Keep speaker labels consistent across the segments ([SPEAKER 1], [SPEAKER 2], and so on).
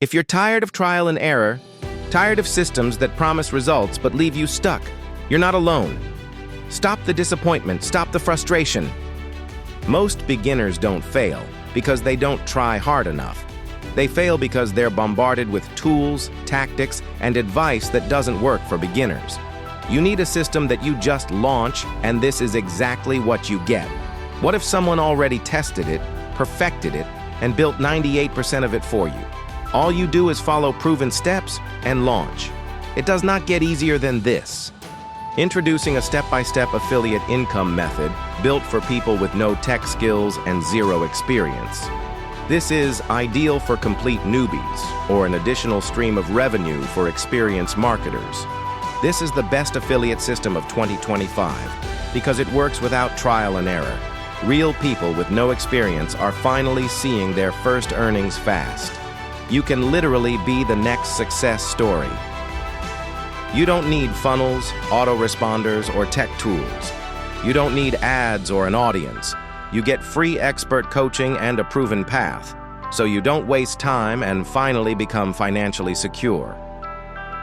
[SPEAKER 1] If you're tired of trial and error, tired of systems that promise results but leave you stuck, you're not alone. Stop the disappointment, stop the frustration. Most beginners don't fail because they don't try hard enough. They fail because they're bombarded with tools, tactics, and advice that doesn't work for beginners. You need a system that you just launch, and this is exactly what you get. What if someone already tested it, perfected it, and built 98% of it for you? All you do is follow proven steps and launch. It does not get easier than this. Introducing a step-by-step affiliate income method built for people with no tech skills and zero experience. This is ideal for complete newbies or an additional stream of revenue for experienced marketers. This is the best affiliate system of 2025 because it works without trial and error. Real people with no experience are finally seeing their first earnings fast. You can literally be the next success story. You don't need funnels, autoresponders, or tech tools. You don't need ads or an audience. You get free expert coaching and a proven path, so you don't waste time and finally become financially secure.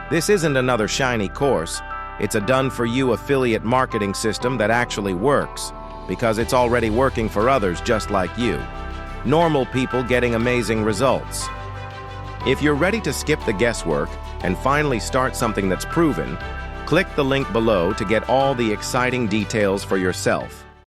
[SPEAKER 1] This isn't another shiny course. It's a done-for-you affiliate marketing system that actually works, because it's already working for others just like you. Normal people getting amazing results. If you're ready to skip the guesswork and finally start something that's proven, click the link below to get all the exciting details for yourself.